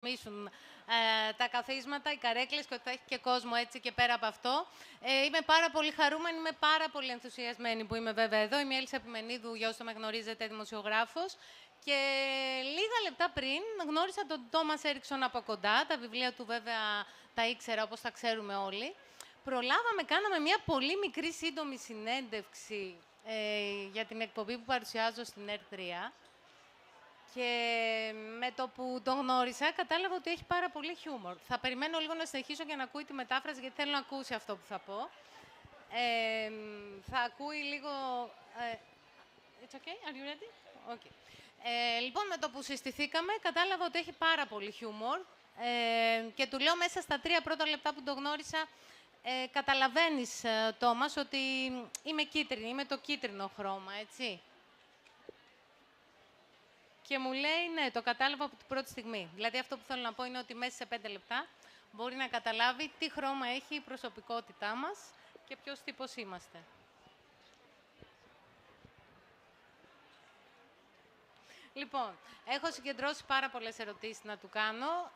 μίσουν τα καθίσματα, οι καρέκλες και ότι θα έχει και κόσμο έτσι και πέρα από αυτό. Είμαι πάρα πολύ χαρούμενη, είμαι πάρα πολύ ενθουσιασμένη που είμαι βέβαια εδώ. Είμαι η Έλισσα Επιμενίδου, για όσο με γνωρίζετε, δημοσιογράφος. Και λίγα λεπτά πριν γνώρισα τον Τόμας Έριξον από κοντά. Τα βιβλία του βέβαια τα ήξερα όπως τα ξέρουμε όλοι. Προλάβαμε, κάναμε μια πολύ μικρή σύντομη συνέντευξη για την εκπομπή που παρουσιάζω στην ΕΡΤ3. Και με το που τον γνώρισα, κατάλαβα ότι έχει πάρα πολύ χιούμορ. Θα περιμένω λίγο να συνεχίσω για να ακούει τη μετάφραση, γιατί θέλω να ακούσει αυτό που θα πω. Θα ακούει λίγο... It's okay? Are you ready? Okay. Λοιπόν, με το που συστηθήκαμε, κατάλαβα ότι έχει πάρα πολύ χιούμορ. Και του λέω μέσα στα 3 πρώτα λεπτά που τον γνώρισα, καταλαβαίνεις, Τόμας, ότι είμαι κίτρινη, είμαι το κίτρινο χρώμα, έτσι. Και μου λέει, ναι, το κατάλαβα από την πρώτη στιγμή. Δηλαδή, αυτό που θέλω να πω είναι ότι μέσα σε 5 λεπτά μπορεί να καταλάβει τι χρώμα έχει η προσωπικότητά μας και ποιος τύπος είμαστε. Λοιπόν, έχω συγκεντρώσει πάρα πολλές ερωτήσεις να του κάνω.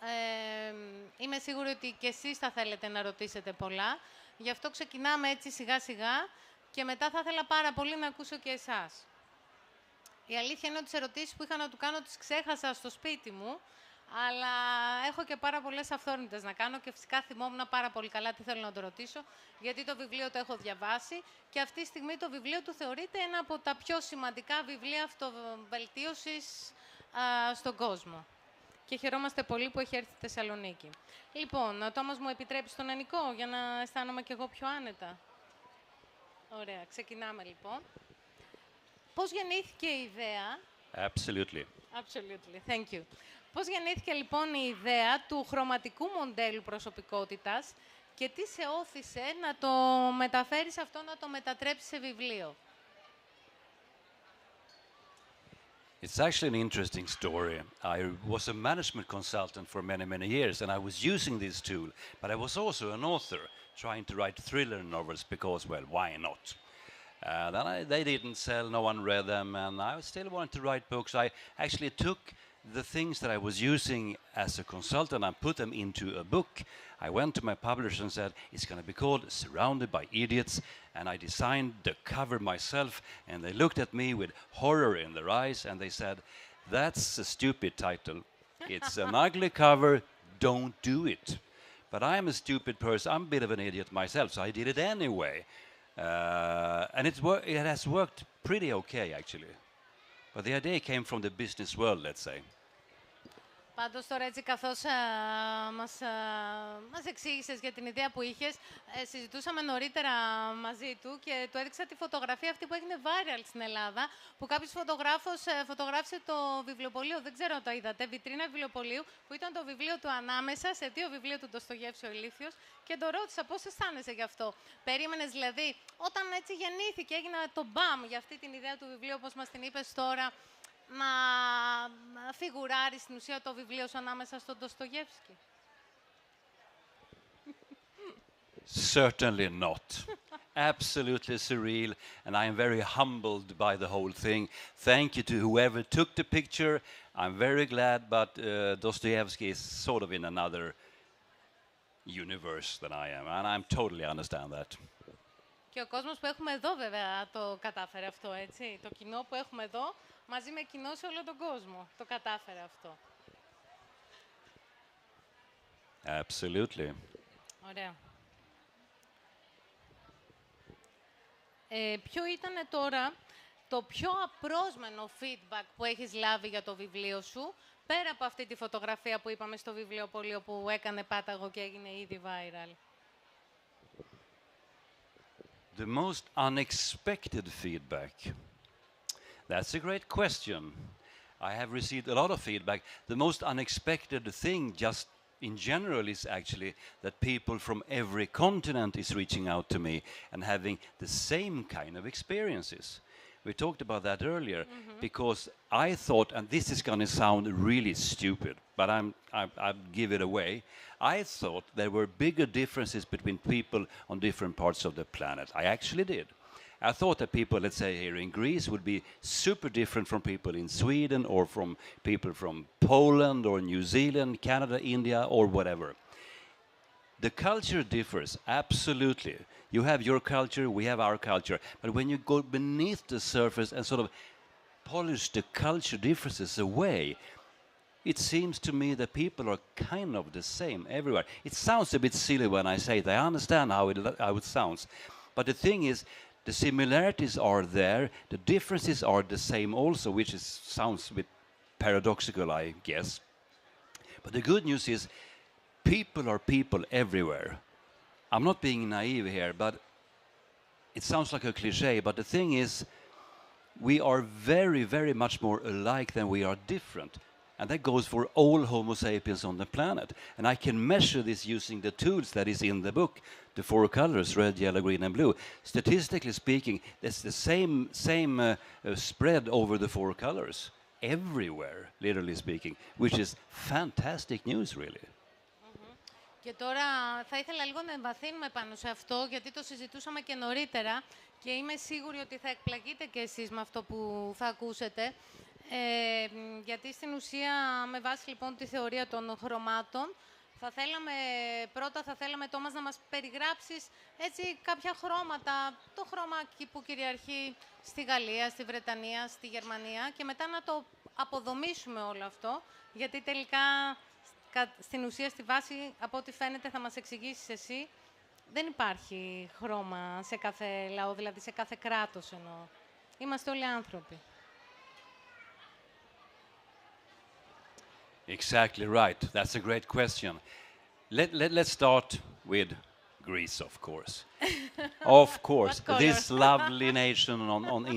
Είμαι σίγουρη ότι και εσείς θα θέλετε να ρωτήσετε πολλά. Γι' αυτό ξεκινάμε έτσι σιγά-σιγά και μετά θα ήθελα πάρα πολύ να ακούσω και εσάς. Η αλήθεια είναι ότι τις ερωτήσεις που είχα να του κάνω τις ξέχασα στο σπίτι μου, αλλά έχω και πάρα πολλές αυθόρμητες να κάνω και φυσικά θυμόμουν πάρα πολύ καλά τι θέλω να το ρωτήσω, γιατί το βιβλίο το έχω διαβάσει και αυτή τη στιγμή το βιβλίο του θεωρείται ένα από τα πιο σημαντικά βιβλία αυτοβελτίωσης στον κόσμο. Και χαιρόμαστε πολύ που έχει έρθει στη Θεσσαλονίκη. Λοιπόν, ο Τόμας μου επιτρέπει στον Ενικό για να αισθάνομαι κι εγώ πιο άνετα. Ωραία, ξεκινάμε λοιπόν. Πώς γεννήθηκε η ιδέα... Absolutely. Absolutely, thank you. Πώς γεννήθηκε λοιπόν η ιδέα του χρωματικού μοντέλου προσωπικότητας και τι σε όθησε να το μεταφέρεις αυτό, να το μετατρέψεις σε βιβλίο? It's actually an interesting story. I was a management consultant for many, many years, and I was using this tool, but I was also an author, trying to write thriller novels because, well, why not? They didn't sell, no one read them, and I still wanted to write books. I actually took the things that I was using as a consultant and put them into a book. I went to my publisher and said, it's going to be called Surrounded by Idiots, and I designed the cover myself, and they looked at me with horror in their eyes, and they said, that's a stupid title. It's an ugly cover, don't do it. But I'm a stupid person, I'm a bit of an idiot myself, so I did it anyway. And it has worked pretty okay, actually. But the idea came from the business world, let's say. Πάντως τώρα έτσι καθώς μας εξήγησες για την ιδέα που είχες, συζητούσαμε νωρίτερα μαζί του και του έδειξα τη φωτογραφία αυτή που έγινε viral στην Ελλάδα, που κάποιος φωτογράφος φωτογράφησε το βιβλιοπωλείο, δεν ξέρω αν το είδατε, βιτρίνα βιβλιοπωλείου, που ήταν το βιβλίο του «Ανάμεσα» σε 2 βιβλία του Ντοστογεύσκη, ο ηλίθιους, και τον ρώτησα πώς αισθάνεσαι γι' αυτό. Περίμενες δηλαδή, όταν έτσι γεννήθηκε, έγινε το μπαμ για αυτή την ιδέα του βιβλίου, όπως μας την είπες τώρα, να φιγουράρει στην ουσία το βιβλίο σου ανάμεσα στον Ντοστογεύσκη? Certainly not. Absolutely surreal, and I am very humbled by the whole thing. Thank you to whoever took the picture. I'm very glad, but Dostoevsky is sort of in another universe than I am, and I totally understand that. Και ο κόσμος που έχουμε εδώ βέβαια το κατάφερε αυτό, έτσι. Το κοινό που έχουμε εδώ, μαζί με κοινό σε όλο τον κόσμο, το κατάφερε αυτό. Absolutely. Ωραία. Ποιο ήταν τώρα το πιο απρόσμενο feedback που έχεις λάβει για το βιβλίο σου, πέρα από αυτή τη φωτογραφία που είπαμε στο βιβλιοπωλείο που έκανε πάταγο και έγινε ήδη viral? The most unexpected feedback. That's a great question. I have received a lot of feedback. The most unexpected thing just in general is actually that people from every continent is reaching out to me and having the same kind of experiences. We talked about that earlier, because I thought, and this is going to sound really stupid, but I'll give it away. I thought there were bigger differences between people on different parts of the planet. I actually did. I thought that people, let's say here in Greece, would be super different from people in Sweden or from people from Poland or New Zealand, Canada, India, or whatever. The culture differs, absolutely. You have your culture, we have our culture. But when you go beneath the surface and sort of polish the culture differences away, it seems to me that people are kind of the same everywhere. It sounds a bit silly when I say it. I understand how it sounds. But the thing is, the similarities are there, the differences are the same also, which sounds a bit paradoxical, I guess. But the good news is, people are people everywhere. I'm not being naive here, but it sounds like a cliche, but the thing is, we are very, very much more alike than we are different. And that goes for all Homo sapiens on the planet. And I can measure this using the tools that is in the book, the 4 colors, red, yellow, green, and blue. Statistically speaking, it's the same spread over the 4 colors, everywhere, literally speaking, which is fantastic news, really. Και τώρα θα ήθελα λίγο να εμβαθύνουμε πάνω σε αυτό, γιατί το συζητούσαμε και νωρίτερα και είμαι σίγουρη ότι θα εκπλαγείτε και εσείς με αυτό που θα ακούσετε. Γιατί στην ουσία, με βάση λοιπόν τη θεωρία των χρωμάτων, πρώτα θα θέλαμε, Τόμας, να μας περιγράψεις έτσι κάποια χρώματα, το χρώμα που κυριαρχεί στη Γαλλία, στη Βρετανία, στη Γερμανία και μετά να το αποδομήσουμε όλο αυτό, γιατί τελικά στην ουσία, στη βάση, από ό,τι φαίνεται θα μας εξηγήσεις εσύ, δεν υπάρχει χρώμα σε κάθε λαό, δηλαδή σε κάθε κράτος εννοώ. Είμαστε όλοι άνθρωποι. Exactly right. That's a great question. Let's start with Greece, of course. Of course, this lovely nation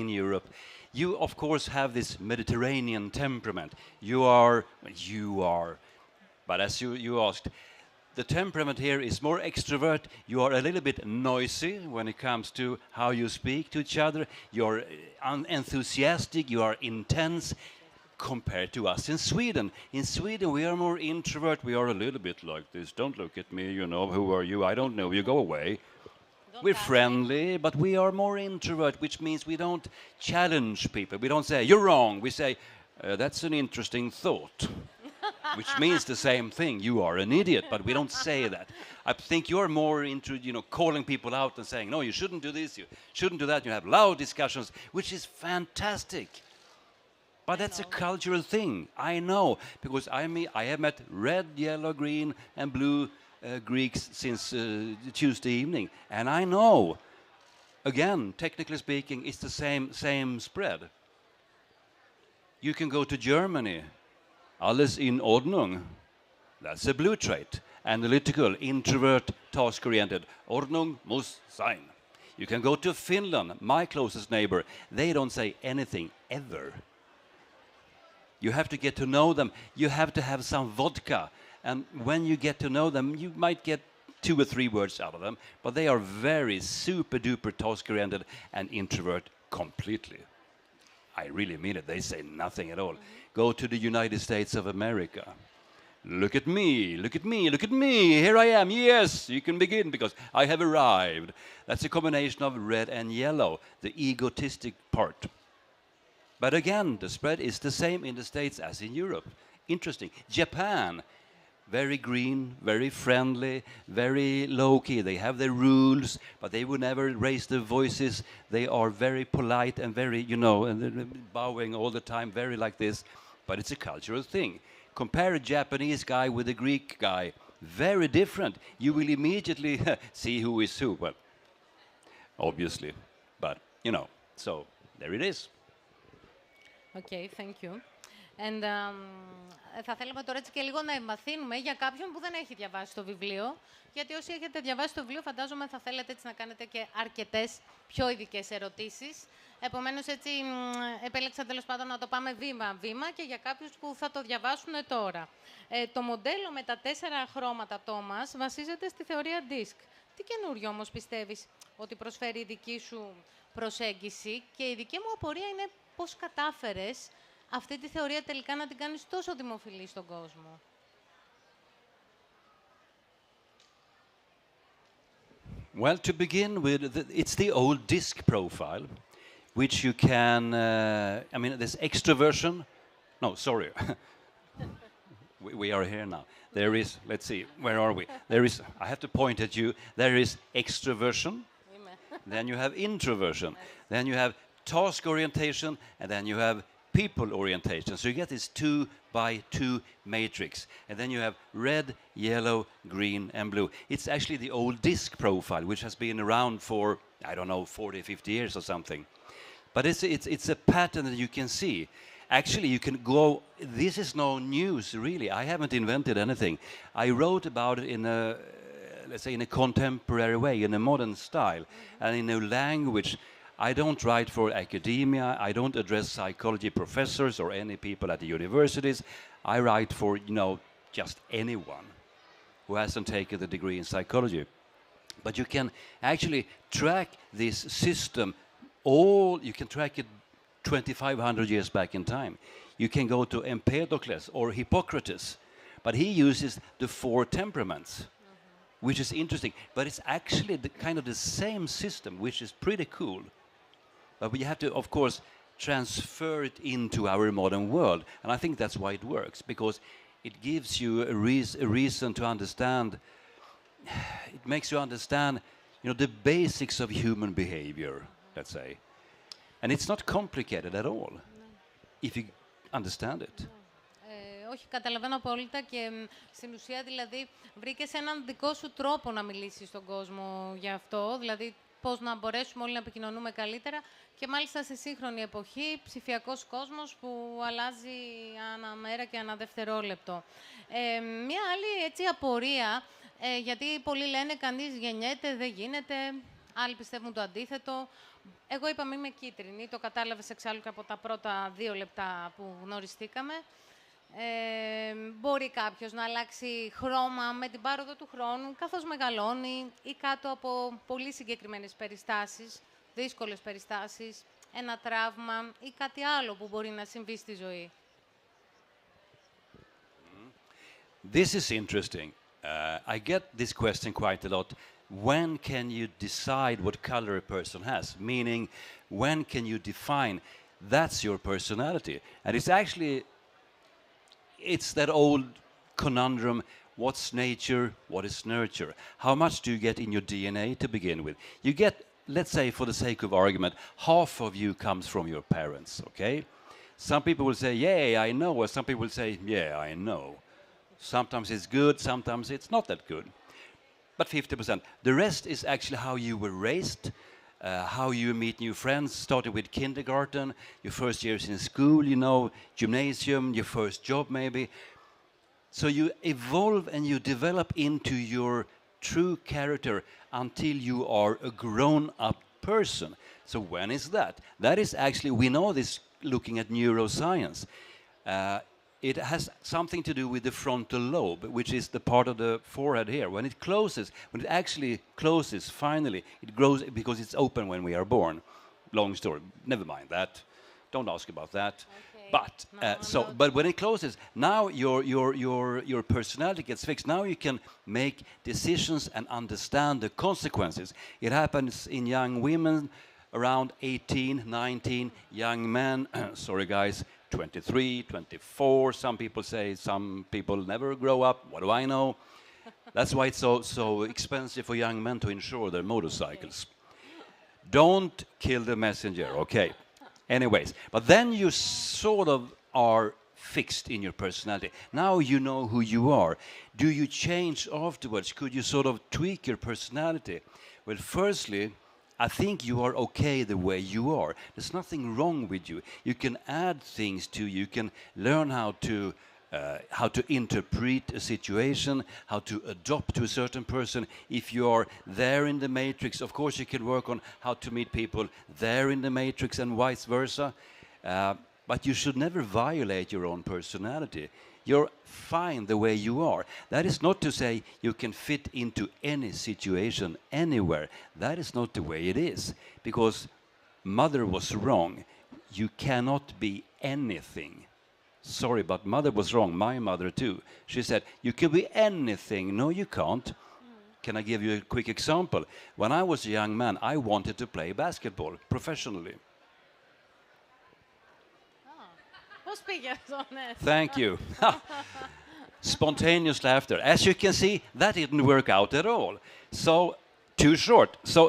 in Europe. You, of course, have this Mediterranean temperament. You are, but as you asked, the temperament here is more extrovert. You are a little bit noisy when it comes to how you speak to each other. You're enthusiastic, you are intense. Compared to us in Sweden. In Sweden, we are more introvert. We are a little bit like this. Don't look at me, you know, who are you? I don't know you, go away. We're friendly, but we are more introvert, which means we don't challenge people. We don't say, you're wrong. We say, that's an interesting thought, which means the same thing. You are an idiot, but we don't say that. I think you're more into, you know, calling people out and saying, no, you shouldn't do this, you shouldn't do that. You have loud discussions, which is fantastic. But that's a cultural thing, I know, because I have met red, yellow, green, and blue Greeks since Tuesday evening, and I know, again, technically speaking, it's the same spread. You can go to Germany, alles in Ordnung, that's a blue trait, analytical, introvert, task-oriented, Ordnung muss sein. You can go to Finland, my closest neighbor, they don't say anything ever. You have to get to know them. You have to have some vodka. And when you get to know them, you might get 2 or 3 words out of them, but they are very super-duper task-oriented and introvert completely. I really mean it. They say nothing at all. Go to the United States of America. Look at me, look at me, look at me. Here I am. Yes, you can begin because I have arrived. That's a combination of red and yellow, the egotistic part. But again, the spread is the same in the States as in Europe. Interesting. Japan, very green, very friendly, very low-key. They have their rules, but they would never raise their voices. They are very polite and very, you know, and bowing all the time, very like this. But it's a cultural thing. Compare a Japanese guy with a Greek guy. Very different. You will immediately see who is who. Well, obviously. But, you know, so there it is. Okay, thank you. And, θα θέλαμε τώρα έτσι και λίγο να εμβαθύνουμε για κάποιον που δεν έχει διαβάσει το βιβλίο, γιατί όσοι έχετε διαβάσει το βιβλίο φαντάζομαι θα θέλετε έτσι να κάνετε και αρκετές πιο ειδικές ερωτήσεις. Επομένως έτσι επέλεξα τέλος πάντων να το πάμε βήμα-βήμα και για κάποιους που θα το διαβάσουν τώρα. Το μοντέλο με τα 4 χρώματα, Τόμας, βασίζεται στη θεωρία DISC. Τι καινούριο όμως πιστεύεις ότι προσφέρει η δική σου προσέγγιση? Και η δική μου απορία είναι πώς κατάφερες αυτή τη θεωρία τελικά να την κάνεις τόσο δημοφιλή στον κόσμο. Well, to begin with, it's the old disc profile, which you can, I mean, there's extroversion. No, sorry. we are here now. There is, let's see, where are we? There is, I have to point at you, there is extroversion, then you have introversion, then you have task orientation, and then you have people orientation. So you get this 2x2 matrix, and then you have red, yellow, green, and blue. It's actually the old disc profile, which has been around for, I don't know, 40, 50 years or something. But it's a pattern that you can see. Actually, you can go, this is no news, really. I haven't invented anything. I wrote about it in a, let's say, in a contemporary way, in a modern style, and in a language. I don't write for academia. I don't address psychology professors or any people at the universities. I write for, you know, just anyone who hasn't taken the degree in psychology. But you can actually track this system. You can track it 2,500 years back in time. You can go to Empedocles or Hippocrates, but he uses the 4 temperaments, which is interesting. But it's actually the kind of the same system, which is pretty cool. But we have to, of course, transfer it into our modern world. And I think that's why it works, because it gives you a reason to understand. It makes you understand, you know, the basics of human behavior, let's say. And it's not complicated at all, if you understand it. Όχι, καταλαβαίνω απόλυτα και στην ουσία δηλαδή βρήκες έναν δικό σου τρόπο να μιλήσεις στον κόσμο για αυτό, δηλαδή πώς να μπορέσουμε όλοι να επικοινωνούμε καλύτερα και μάλιστα στη σύγχρονη εποχή, ψηφιακός κόσμος που αλλάζει ανά μέρα και ανά δευτερόλεπτο. Μία άλλη έτσι απορία, γιατί πολλοί λένε κανείς γεννιέται, δεν γίνεται, άλλοι πιστεύουν το αντίθετο. Εγώ είπα είμαι κίτρινη, το κατάλαβες εξάλλου και από τα πρώτα 2 λεπτά που γνωριστήκαμε. Μπορεί κάποιος να αλλάξει χρώμα με την πάροδο του χρόνου, καθώς μεγαλώνει ή κάτω από πολύ συγκεκριμένες περιστάσεις, δύσκολες περιστάσεις, ένα τραύμα ή κάτι άλλο που μπορεί να συμβεί στη ζωή. This is interesting. I get this question quite a lot. When can you decide what color a person has? Meaning, when can you define that's your personality? And it's actually, it's that old conundrum, what's nature, what is nurture? How much do you get in your DNA to begin with? You get, let's say for the sake of argument, half of you comes from your parents, okay? Some people will say, yeah, I know, or some people will say, yeah, I know. Sometimes it's good, sometimes it's not that good. But 50%. The rest is actually how you were raised, how you meet new friends, starting with kindergarten, your first years in school, you know, gymnasium, your first job maybe. So you evolve and you develop into your true character until you are a grown-up person. So when is that? That is actually, we know this looking at neuroscience. It has something to do with the frontal lobe, which is the part of the forehead here. When it closes, when it actually closes, finally, it grows because it's open when we are born. Long story. Never mind that. Don't ask about that. Okay. But but when it closes, now your personality gets fixed. Now you can make decisions and understand the consequences. It happens in young women around 18, 19, young men. Sorry, guys. 23, 24, some people say some people never grow up. What do I know? That's why it's so expensive for young men to insure their motorcycles. Don't kill the messenger, okay? Anyways, but then you sort of are fixed in your personality. Now you know who you are. Do you change afterwards? Could you sort of tweak your personality? Well, firstly, I think you are okay the way you are. There's nothing wrong with you. You can add things to you. You can learn how to interpret a situation, how to adopt to a certain person. If you are there in the matrix, of course you can work on how to meet people there in the matrix and vice versa. But you should never violate your own personality. You're fine the way you are. That is not to say you can fit into any situation anywhere. That is not the way it is. Because mother was wrong. You cannot be anything. Sorry, but mother was wrong. My mother too. She said, you can be anything. No, you can't. can I give you a quick example? When I was a young man, I wanted to play basketball professionally. Πώς πήγε αυτό, ναι. Thank you. Spontaneous laughter. As you can see, that didn't work out at all. So, too short. So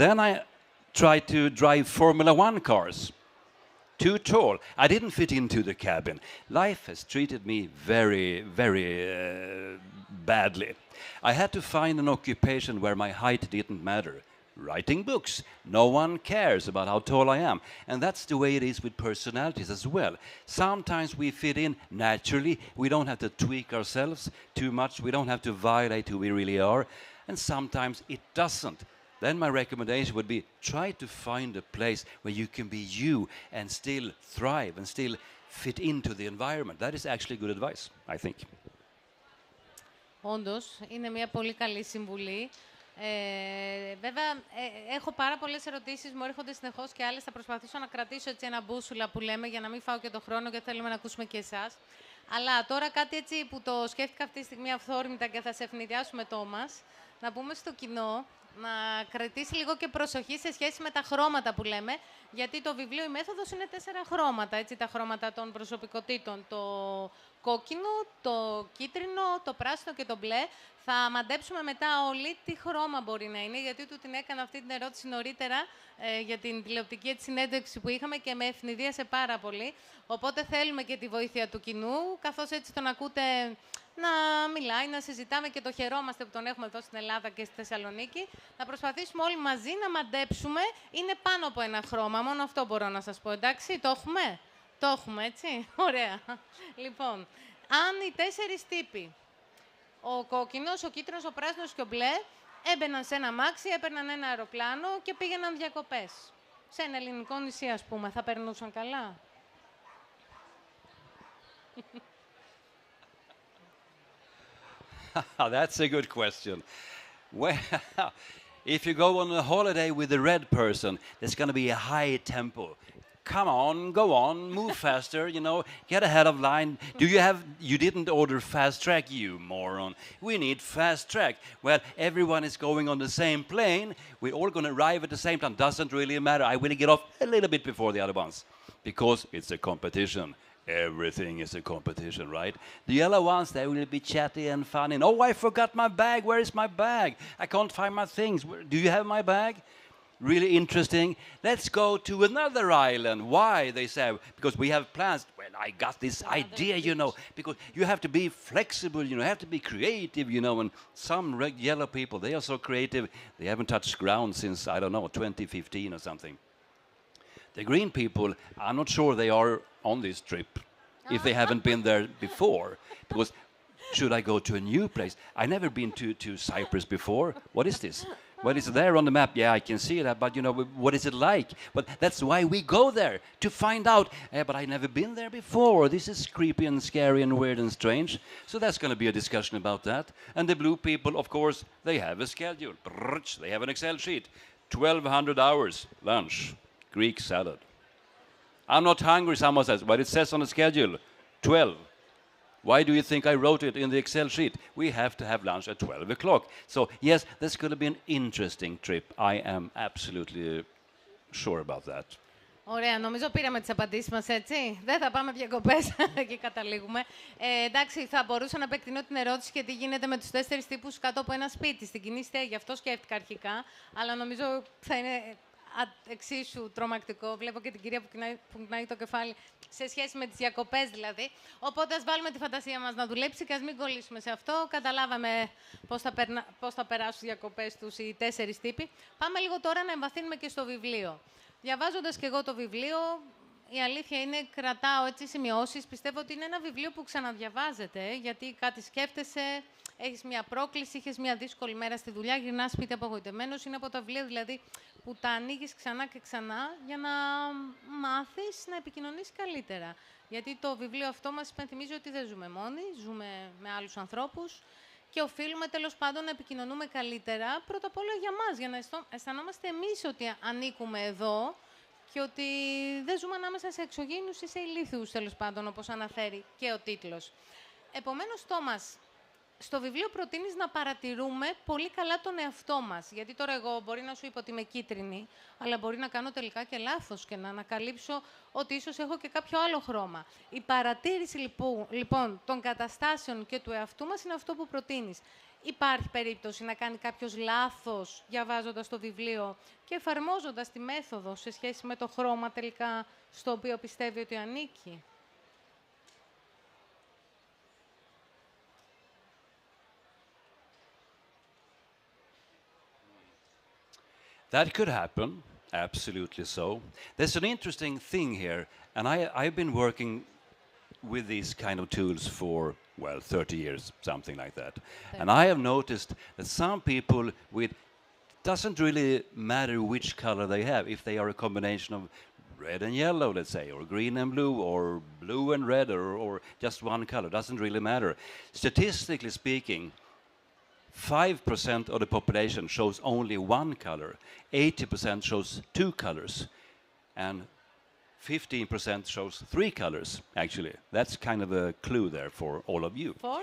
then I tried to drive Formula One cars. Too tall. I didn't fit into the cabin. Life has treated me very, very badly. I had to find an occupation where my height didn't matter. Writing books. No one cares about how tall I am. And that's the way it is with personalities as well. Sometimes we fit in naturally. We don't have to tweak ourselves too much. We don't have to violate who we really are. And sometimes it doesn't. Then my recommendation would be try to find a place where you can be you and still thrive and still fit into the environment. That is actually good advice, I think. Όντως, είναι μια πολύ καλή συμβουλή. Βέβαια, έχω πάρα πολλές ερωτήσεις, μου έρχονται συνεχώς και άλλες. Θα προσπαθήσω να κρατήσω έτσι ένα μπούσουλα που λέμε για να μην φάω και το χρόνο, γιατί θέλουμε να ακούσουμε και εσάς. Αλλά τώρα κάτι έτσι που το σκέφτηκα αυτή τη στιγμή αυθόρμητα και θα σε ευνηδιάσουμε, Τόμας, να πούμε στο κοινό να κρατήσει λίγο και προσοχή σε σχέση με τα χρώματα που λέμε, γιατί το βιβλίο «Η Μέθοδος» είναι 4 χρώματα, έτσι, τα χρώματα των προσωπικότητων. Το κόκκινο, το κίτρινο, το πράσινο και το μπλε. Θα μαντέψουμε μετά όλοι τι χρώμα μπορεί να είναι, γιατί του την έκανα αυτή την ερώτηση νωρίτερα για την τηλεοπτική συνέντευξη που είχαμε και με ευνηδίασε πάρα πολύ. Οπότε θέλουμε και τη βοήθεια του κοινού, καθώς έτσι τον ακούτε να μιλάει, να συζητάμε και το χαιρόμαστε που τον έχουμε εδώ στην Ελλάδα και στη Θεσσαλονίκη. Να προσπαθήσουμε όλοι μαζί να μαντέψουμε. Είναι πάνω από ένα χρώμα, μόνο αυτό μπορώ να σας πω, εντάξει, το έχουμε? Το έχουμε, έτσι, ωραία. Λοιπόν, αν οι 4 τύποι, ο κόκκινος, ο κίτρινος, ο πράσινος και ο μπλε, έμπαιναν σε ένα αμάξι, έπαιρναν ένα αεροπλάνο και πήγαιναν διακοπές. Σε ένα ελληνικό νησί, ας πούμε, θα περνούσαν καλά? That's a good question. Well, if you go on a holiday with a red person, there's going to be a high tempo. Come on, go on, move faster, you know, get ahead of line. You didn't order fast track, you moron. We need fast track. Well, everyone is going on the same plane. We're all going to arrive at the same time. Doesn't really matter. I will get off a little bit before the other ones because it's a competition. Everything is a competition, right? The yellow ones, they will be chatty and funny. And, oh, I forgot my bag. Where is my bag? I can't find my things. Do you have my bag? Really interesting. Let's go to another island. Why? They say, because we have plans. Well, I got this idea, you know, because you have to be flexible, you know, have to be creative, you know, and some yellow people, they are so creative, they haven't touched ground since, I don't know, 2015 or something. The green people, I'm not sure they are on this trip if they haven't been there before, because should I go to a new place? I've never been to Cyprus before. What is this? Well, it's there on the map. Yeah, I can see that, but, you know, what is it like? But that's why we go there, to find out. But I've never been there before. This is creepy and scary and weird and strange. So that's going to be a discussion about that. And the blue people, of course, they have a schedule. They have an Excel sheet. 1,200 hours, lunch, Greek salad. I'm not hungry, someone says, but it says on the schedule, 12. Why do you think I wrote it in the Excel sheet? We have to have lunch at 12 o'clock. So, yes, this is going to be an interesting trip. I am absolutely sure about that. Ωραία, νομίζω πήραμε τις απαντήσεις μας, έτσι. Δεν θα πάμε διακοπές και καταλήγουμε. Εντάξει, θα μπορούσα να επεκτείνω την ερώτηση και τι γίνεται με τους 4 τύπους κάτω από ένα σπίτι, στην κοινή στέγη. Γι' αυτό σκέφτηκα αρχικά, αλλά νομίζω θα είναι εξίσου τρομακτικό. Βλέπω και την κυρία που κουνάει το κεφάλι σε σχέση με τις διακοπές δηλαδή. Οπότε ας βάλουμε τη φαντασία μας να δουλέψει και ας μην κολλήσουμε σε αυτό. Καταλάβαμε πώς θα περάσουν διακοπές τους οι 4 τύποι. Πάμε λίγο τώρα να εμβαθύνουμε και στο βιβλίο. Διαβάζοντας και εγώ το βιβλίο, η αλήθεια είναι, κρατάω έτσι σημειώσεις. Πιστεύω ότι είναι ένα βιβλίο που ξαναδιαβάζεται, γιατί κάτι σκέφτεσαι, έχεις μια πρόκληση, είχες μια δύσκολη μέρα στη δουλειά, γυρνάς σπίτι απογοητεμένος. Είναι από τα βιβλία δηλαδή που τα ανοίγεις ξανά και ξανά για να μάθεις να επικοινωνείς καλύτερα. Γιατί το βιβλίο αυτό μας υπενθυμίζει ότι δεν ζούμε μόνοι, ζούμε με άλλους ανθρώπους και οφείλουμε τέλος πάντων να επικοινωνούμε καλύτερα, πρώτα απ' όλα για μας, για να αισθανόμαστε εμείς ότι ανήκουμε εδώ και ότι δεν ζούμε ανάμεσα σε εξωγήινους ή σε ηλίθιους, τέλος πάντων, όπως αναφέρει και ο τίτλος. Επομένως, Τόμας, Στο βιβλίο προτείνεις να παρατηρούμε πολύ καλά τον εαυτό μας. Γιατί τώρα εγώ μπορεί να σου είπα ότι είμαι κίτρινη, αλλά μπορεί να κάνω τελικά και λάθος και να ανακαλύψω ότι ίσως έχω και κάποιο άλλο χρώμα. Η παρατήρηση λοιπόν των καταστάσεων και του εαυτού μας είναι αυτό που προτείνεις. Υπάρχει περίπτωση να κάνει κάποιος λάθος διαβάζοντας το βιβλίο και εφαρμόζοντας τη μέθοδο σε σχέση με το χρώμα τελικά στο οποίο πιστεύει ότι ανήκει? That could happen, absolutely so. There's an interesting thing here, and I've been working with these kind of tools for, well, 30 years, something like that. And I have noticed that some people with, doesn't really matter which color they have, if they are a combination of red and yellow, let's say, or green and blue, or blue and red, or just one color, doesn't really matter. Statistically speaking, 5% of the population shows only one color, 80% shows two colors, and 15% shows three colors, actually. That's kind of a clue there for all of you. For?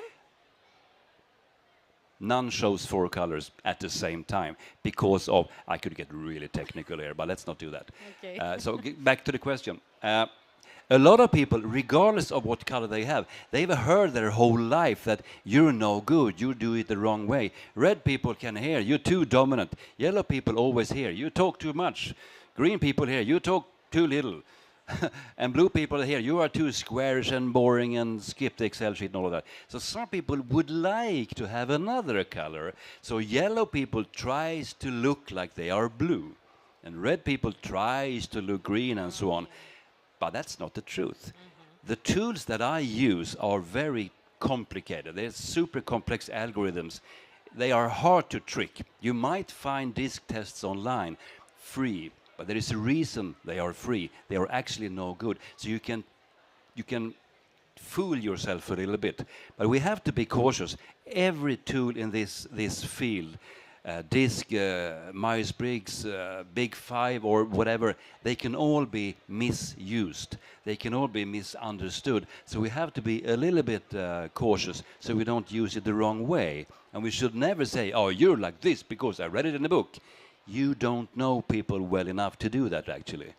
None shows four colors at the same time because of, I could get really technical here, but let's not do that. Okay. So back to the question. A lot of people, regardless of what color they have, they've heard their whole life that you're no good, you do it the wrong way. Red people can hear, you're too dominant. Yellow people always hear, you talk too much. Green people hear, you talk too little. And blue people hear, you are too squarish and boring and skip the Excel sheet and all of that. So some people would like to have another color. So yellow people tries to look like they are blue. And red people tries to look green and so on. But that's not the truth. The tools that I use are very complicated. They're super complex algorithms. They are hard to trick. You might find disc tests online free, but there is a reason they are free. They are actually no good. So you can fool yourself a little bit. But we have to be cautious. Every tool in this field, DISC, Myers-Briggs, Big Five, or whatever, they can all be misused. They can all be misunderstood. So we have to be a little bit cautious so we don't use it the wrong way. And we should never say, oh, you're like this because I read it in a book. You don't know people well enough to do that, actually.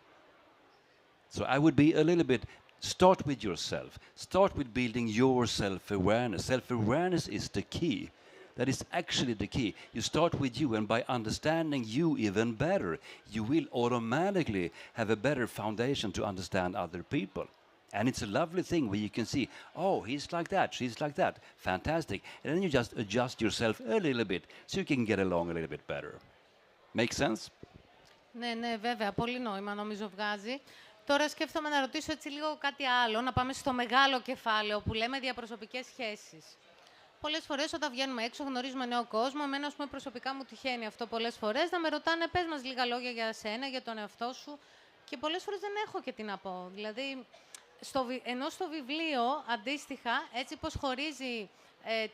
So I would be a little bit, start with yourself. Start with building your self-awareness. Self-awareness is the key. That is actually the key. You start with you, and by understanding you even better, you will automatically have a better foundation to understand other people. And it's a lovely thing where you can see, oh, he's like that, she's like that. Fantastic. And then you just adjust yourself a little bit so you can get along a little bit better. Make sense? Ναι, βέβαια. Πολύ νόημα νομίζω βγάζει. Τώρα σκέφτομαι να ρωτήσω έτσι λίγο κάτι άλλο, να πάμε στο μεγάλο κεφάλαιο που λέμε διαπροσωπικές σχέσεις. Πολλές φορές όταν βγαίνουμε έξω γνωρίζουμε νέο κόσμο. Εμένα, ας πούμε, προσωπικά μου τυχαίνει αυτό πολλές φορές να με ρωτάνε, πες μας λίγα λόγια για σένα, για τον εαυτό σου. Και πολλές φορές δεν έχω και τι να πω. Δηλαδή, ενώ στο βιβλίο, αντίστοιχα, έτσι πως χωρίζει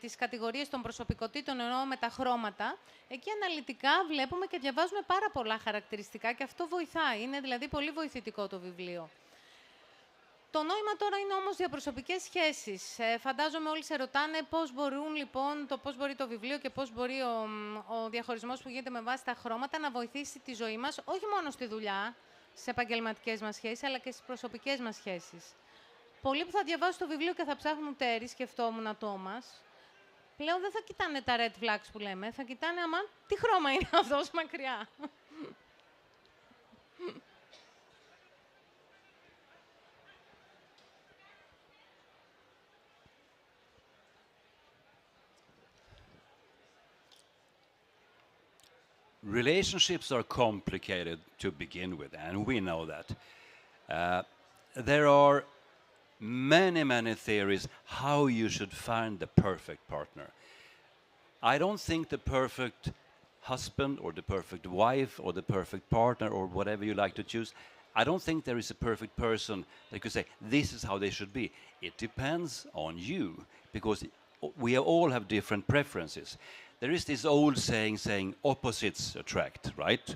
τις κατηγορίες των προσωπικότητων, εννοώ με τα χρώματα, εκεί αναλυτικά βλέπουμε και διαβάζουμε πάρα πολλά χαρακτηριστικά και αυτό βοηθάει. Είναι δηλαδή πολύ βοηθητικό το βιβλίο. Το νόημα τώρα είναι όμως διαπροσωπικές σχέσεις. Φαντάζομαι όλοι σε ρωτάνε πώς μπορούν λοιπόν, πώς μπορεί το βιβλίο και πώς μπορεί ο διαχωρισμός που γίνεται με βάση τα χρώματα να βοηθήσει τη ζωή μας, όχι μόνο στη δουλειά, στις επαγγελματικές μας σχέσεις, αλλά και στις προσωπικές μας σχέσεις. Πολλοί που θα διαβάσουν το βιβλίο και θα ψάχνουν τέρι, σκεφτόμουν Τόμας, πλέον δεν θα κοιτάνε τα red flags που λέμε, θα κοιτάνε αμάν τι χρώμα είναι αυτός μακριά. Relationships are complicated to begin with, and we know that. There are many theories how you should find the perfect partner. I don't think the perfect husband or the perfect wife or the perfect partner or whatever you like to choose, I don't think there is a perfect person that could say, this is how they should be. It depends on you, because we all have different preferences. There is this old saying opposites attract, right?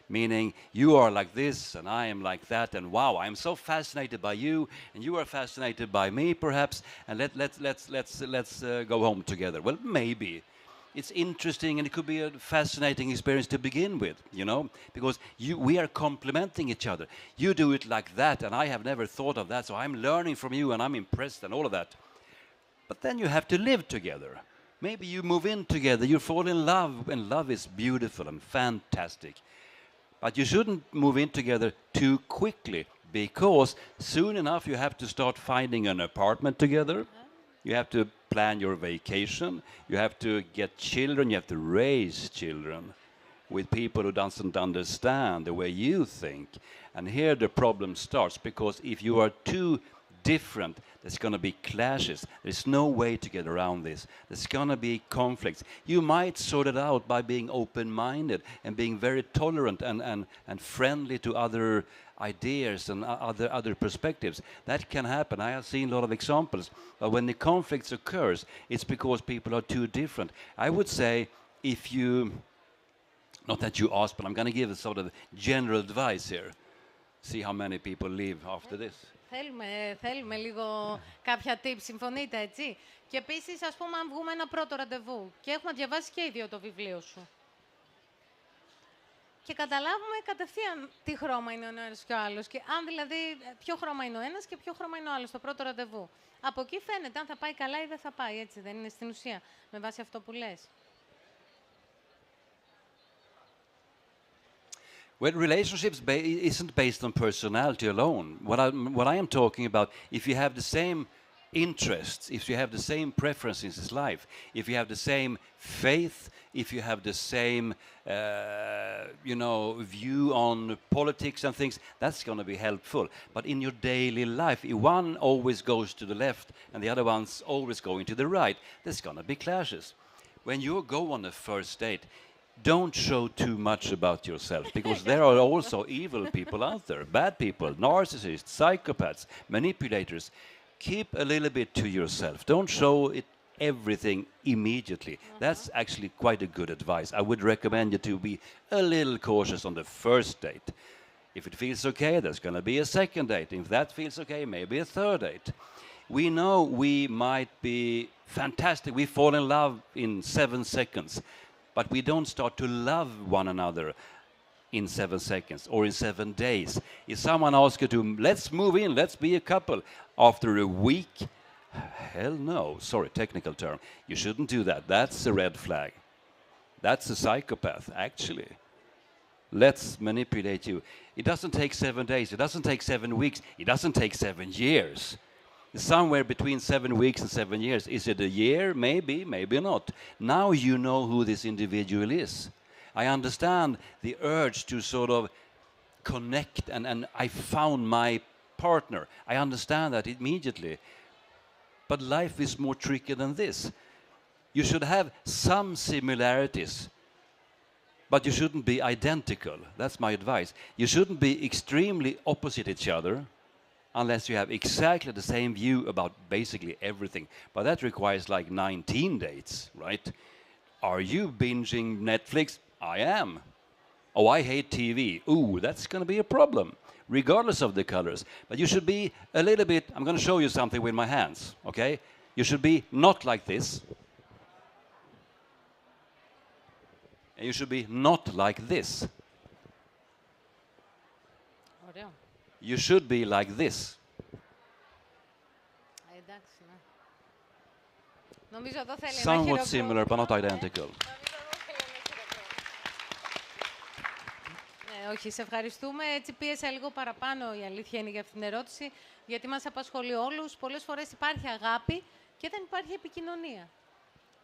meaning you are like this and I am like that, and wow, I'm so fascinated by you, and you are fascinated by me, perhaps, and let's go home together. Well, maybe. It's interesting, and it could be a fascinating experience to begin with, you know, because we are complementing each other. You do it like that, and I have never thought of that, so I'm learning from you, and I'm impressed, and all of that. But then you have to live together. Maybe you move in together, you fall in love, and love is beautiful and fantastic. But you shouldn't move in together too quickly, because soon enough you have to start finding an apartment together. You have to plan your vacation. You have to get children. You have to raise children with people who doesn't understand the way you think. And here the problem starts, because if you are too different, there's going to be clashes. There's no way to get around this. There's going to be conflicts. You might sort it out by being open-minded and being very tolerant and friendly to other ideas and other perspectives. That can happen. I have seen a lot of examples. But when the conflicts occurs, it's because people are too different. I would say, if you, not that you asked, but I'm going to give a sort of general advice here. See how many people leave after this. Θέλουμε λίγο κάποια tips, συμφωνείτε, έτσι. Και επίσης, ας πούμε, αν βγούμε ένα πρώτο ραντεβού και έχουμε διαβάσει και οι δύο το βιβλίο σου και καταλάβουμε κατευθείαν τι χρώμα είναι ο ένας και ο άλλος, και αν δηλαδή ποιο χρώμα είναι ο ένας και ποιο χρώμα είναι ο άλλος στο πρώτο ραντεβού. Από εκεί φαίνεται αν θα πάει καλά ή δεν θα πάει, έτσι δεν είναι στην ουσία, με βάση αυτό που λες. Well, relationships isn't based on personality alone. What I am talking about, if you have the same interests, if you have the same preferences in life, if you have the same faith, if you have the same, view on politics and things, that's going to be helpful. But in your daily life, if one always goes to the left and the other one's always going to the right, there's going to be clashes. When you go on a first date, don't show too much about yourself, because there are also evil people out there, bad people, narcissists, psychopaths, manipulators. Keep a little bit to yourself. Don't show it everything immediately. That's actually quite a good advice. I would recommend you to be a little cautious on the first date. If it feels okay, there's going to be a second date. If that feels okay, maybe a third date. We know we might be fantastic. We fall in love in 7 seconds. But we don't start to love one another in 7 seconds or in 7 days. If someone asks you to, let's move in, let's be a couple, after a week, hell no. Sorry, technical term. You shouldn't do that. That's a red flag. That's a psychopath, actually. Let's manipulate you. It doesn't take 7 days. It doesn't take 7 weeks. It doesn't take 7 years. Somewhere between 7 weeks and 7 years. Is it a year? Maybe, maybe not. Now you know who this individual is. I understand the urge to sort of connect, and I found my partner. I understand that immediately. But life is more tricky than this. You should have some similarities, but you shouldn't be identical. That's my advice. You shouldn't be extremely opposite each other, unless you have exactly the same view about basically everything. But that requires like 19 dates, right? Are you binging Netflix? I am. Oh, I hate TV. Ooh, that's going to be a problem, regardless of the colors. But you should be a little bit, I'm going to show you something with my hands, okay? You should be not like this. And you should be not like this. You should be like this. Somewhat similar, but not identical. Όχι, σε ευχαριστούμε. Έτσι πίεσα λίγο παραπάνω, η αλήθεια είναι, για αυτήν την ερώτηση, γιατί μας απασχολεί όλους. Πολλές φορές υπάρχει αγάπη και δεν υπάρχει επικοινωνία.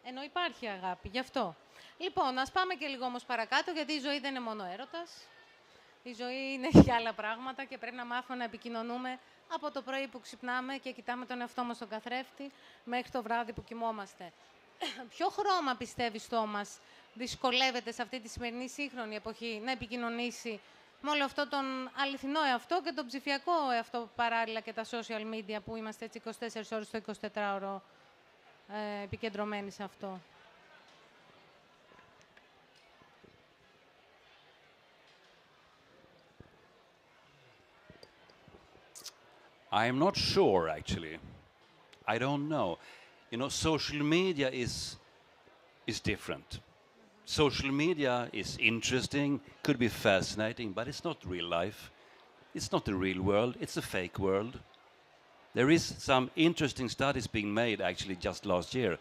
Ενώ υπάρχει αγάπη, γι' αυτό. Λοιπόν, ας πάμε και λίγο όμως παρακάτω, γιατί η ζωή δεν είναι μόνο έρωτας. Η ζωή είναι και άλλα πράγματα και πρέπει να μάθουμε να επικοινωνούμε από το πρωί που ξυπνάμε και κοιτάμε τον εαυτό μας στον καθρέφτη μέχρι το βράδυ που κοιμόμαστε. Ποιο χρώμα, πιστεύεις, Τόμας, δυσκολεύεται σε αυτή τη σημερινή σύγχρονη εποχή να επικοινωνήσει με όλο αυτό τον αληθινό εαυτό και τον ψηφιακό εαυτό παράλληλα, και τα social media που είμαστε έτσι 24 ώρες το 24ωρο επικεντρωμένοι σε αυτό? I'm not sure, actually. I don't know. You know, social media is different. Social media is interesting, could be fascinating, but it's not real life. It's not the real world, it's a fake world. There is some interesting studies being made, actually, just last year.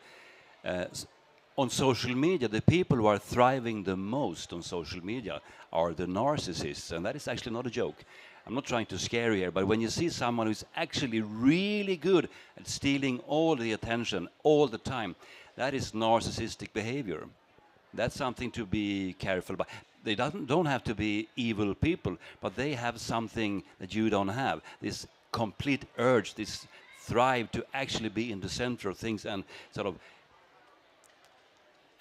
On social media, the people who are thriving the most on social media are the narcissists, and that is actually not a joke. I'm not trying to scare you here, but when you see someone who's actually really good at stealing all the attention all the time, that is narcissistic behavior. That's something to be careful about. They don't have to be evil people, but they have something that you don't have. This complete urge, this thrive to actually be in the center of things and sort of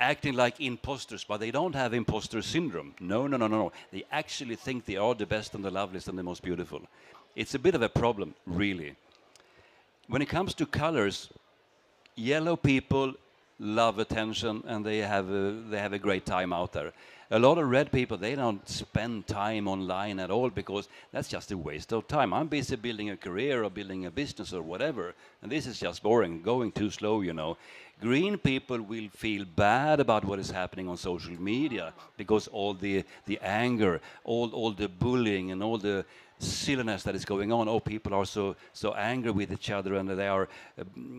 acting like imposters, but they don't have imposter syndrome. No. They actually think they are the best and the loveliest and the most beautiful. It's a bit of a problem, really. When it comes to colors, yellow people love attention and they have a great time out there. A lot of red people, they don't spend time online at all because that's just a waste of time. I'm busy building a career or building a business or whatever, and this is just boring, going too slow, you know. Green people will feel bad about what is happening on social media because all the anger, all the bullying and all the silliness that is going on. Oh, people are so angry with each other and they are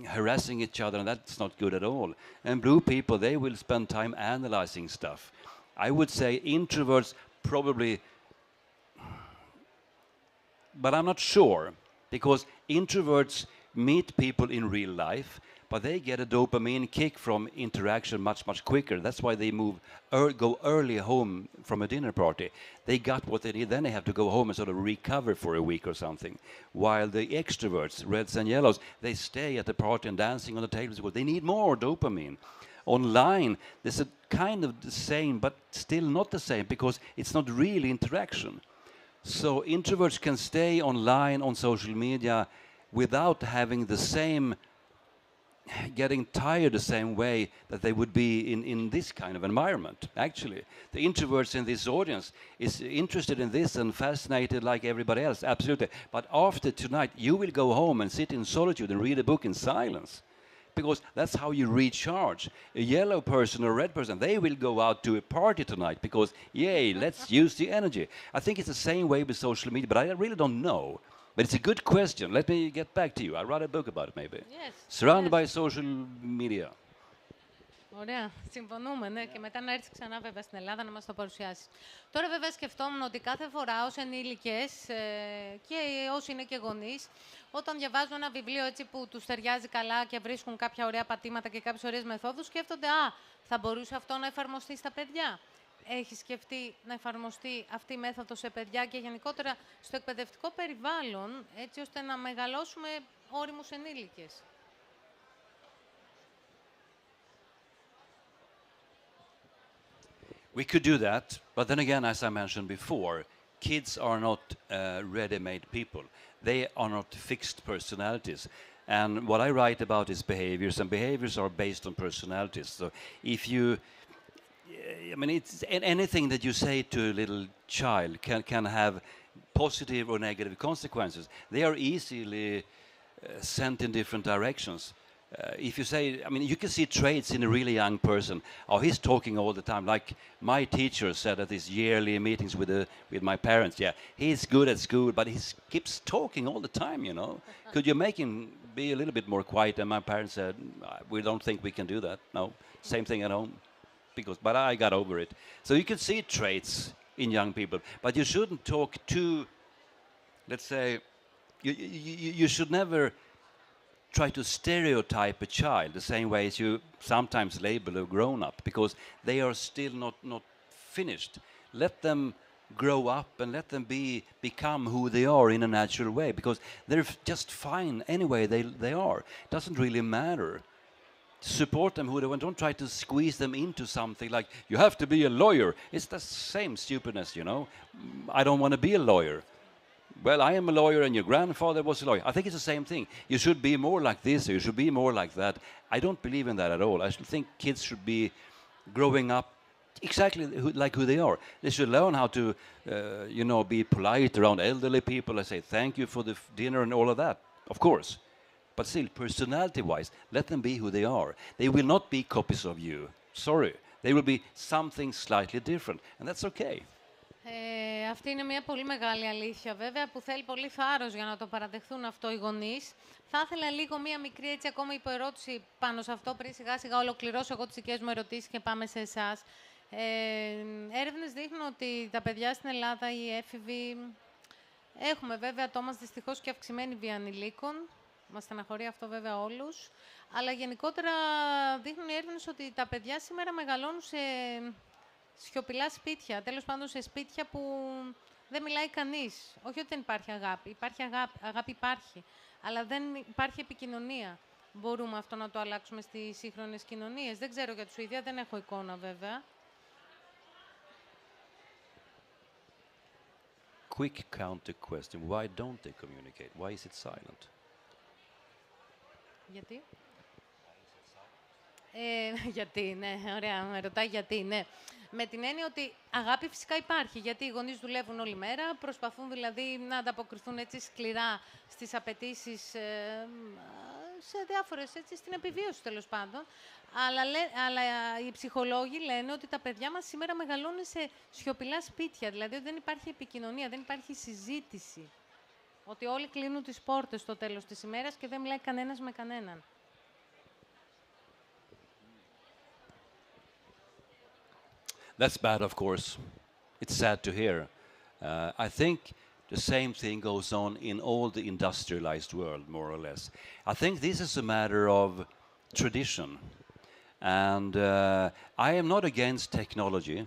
harassing each other, and that's not good at all. And blue people, they will spend time analyzing stuff. I would say introverts probably, but I'm not sure, because introverts meet people in real life, but they get a dopamine kick from interaction much quicker. That's why they go early home from a dinner party. They got what they need, then they have to go home and sort of recover for a week or something. While the extroverts, reds and yellows, they stay at the party and dancing on the tables because they need more dopamine. Online, there's a kind of the same, but still not the same, because it's not really interaction. So introverts can stay online on social media without having the same, getting tired the same way that they would be in this kind of environment, actually. The introverts in this audience is interested in this and fascinated like everybody else, absolutely. But after tonight, you will go home and sit in solitude and read a book in silence, because that's how you recharge. A yellow person or a red person, they will go out to a party tonight because, yay, let's use the energy. I think it's the same way with social media, but I really don't know. But it's a good question. Let me get back to you. I wrote a book about it, maybe. Yes. Surrounded by social media. Ωραία, συμφωνούμε, ναι, και μετά να έρθει ξανά βέβαια στην Ελλάδα να μας το παρουσιάσει. Τώρα βέβαια σκεφτόμουν ότι κάθε φορά ως ενήλικες και όσοι είναι και γονείς, όταν διαβάζουν ένα βιβλίο έτσι που τους ταιριάζει καλά και βρίσκουν κάποια ωραία πατήματα και κάποιες ωραίες μεθόδους, σκέφτονται, θα μπορούσε αυτό να εφαρμοστεί στα παιδιά. Έχει σκεφτεί να εφαρμοστεί αυτή η μέθοδος σε παιδιά και γενικότερα στο εκπαιδευτικό περιβάλλον, έτσι ώστε να μεγαλώσουμε όριμους ενήλικες? We could do that, but then again, as I mentioned before, kids are not ready-made people. They are not fixed personalities. And what I write about is behaviors, and behaviors are based on personalities. So if you, I mean, it's anything that you say to a little child can have positive or negative consequences. They are easily sent in different directions. If you say, I mean, you can see traits in a really young person. Oh, he's talking all the time. Like my teacher said at his yearly meetings with my parents, yeah, he's good at school, but he keeps talking all the time, you know. Could you make him be a little bit more quiet? And my parents said, we don't think we can do that. No, same thing at home. But I got over it. So you can see traits in young people, but you shouldn't talk too, let's say, you should never try to stereotype a child the same way as you sometimes label a grown-up, because they are still not finished. Let them grow up and let them become who they are in a natural way, because they're just fine anyway they are. It doesn't really matter. Support them who they want. Don't try to squeeze them into something like, you have to be a lawyer. It's the same stupidness, you know. I don't want to be a lawyer. Well, I am a lawyer and your grandfather was a lawyer. I think it's the same thing. You should be more like this or you should be more like that. I don't believe in that at all. I think kids should be growing up exactly like who they are. They should learn how to, be polite around elderly people and say thank you for the dinner and all of that, of course. But still, personality-wise, let them be who they are. They will not be copies of you. Sorry. They will be something slightly different, and that's okay. Αυτή είναι μια πολύ μεγάλη αλήθεια, βέβαια, που θέλει πολύ θάρρος για να το παραδεχθούν αυτό οι γονείς. Θα ήθελα λίγο μία μικρή έτσι ακόμα υποερώτηση πάνω σε αυτό, πριν σιγά-σιγά ολοκληρώσω εγώ τις δικές μου ερωτήσεις και πάμε σε εσάς. Έρευνες δείχνουν ότι τα παιδιά στην Ελλάδα, οι έφηβοι, έχουμε βέβαια τόμας δυστυχώς και αυξημένη βία ανηλίκων. Μας στεναχωρεί αυτό βέβαια όλους. Αλλά γενικότερα δείχνουν οι έρευνες ότι τα παιδιά σήμερα μεγαλώνουν σε σιωπηλά σπίτια. Τέλος πάντων σε σπίτια που δεν μιλάει κανείς. Όχι ότι δεν υπάρχει αγάπη. Υπάρχει αγάπη υπάρχει. Αλλά δεν υπάρχει επικοινωνία. Μπορούμε αυτό να το αλλάξουμε στις σύγχρονες κοινωνίες? Δεν ξέρω για τη Σουηδία, δεν έχω εικόνα βέβαια. Quick counter question. Why don't they communicate? Why is it silent? Γιατί? Γιατί, ναι, ωραία, με ρωτάει γιατί, ναι. Με την έννοια ότι αγάπη φυσικά υπάρχει, γιατί οι γονείς δουλεύουν όλη μέρα, προσπαθούν δηλαδή να ανταποκριθούν έτσι σκληρά στις απαιτήσεις, σε διάφορες, έτσι, στην επιβίωση τέλος πάντων. Αλλά οι ψυχολόγοι λένε ότι τα παιδιά μας σήμερα μεγαλώνουν σε σιωπηλά σπίτια, δηλαδή ότι δεν υπάρχει επικοινωνία, δεν υπάρχει συζήτηση. Ότι όλοι κλείνουν τις πόρτες στο τέλος της ημέρας και δεν μιλάει κανένας με κανέναν. That's bad, of course. It's sad to hear. I think the same thing goes on in all the industrialized world, more or less. I think this is a matter of tradition. And I am not against technology.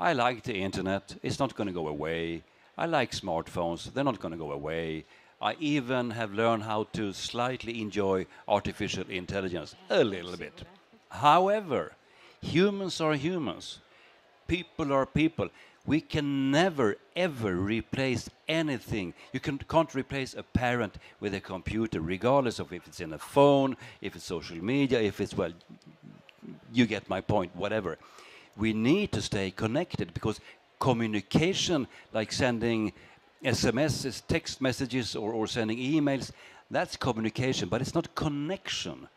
I like the internet. It's not going to go away. I like smartphones. They're not going to go away. I even have learned how to slightly enjoy artificial intelligence, a little bit. However, humans are humans. People are people. We can never, ever replace anything. You can't replace a parent with a computer, regardless of if it's in a phone, if it's social media, if it's, well, you get my point, whatever. We need to stay connected because communication, like sending SMSs, text messages, or sending emails, that's communication, but it's not connection.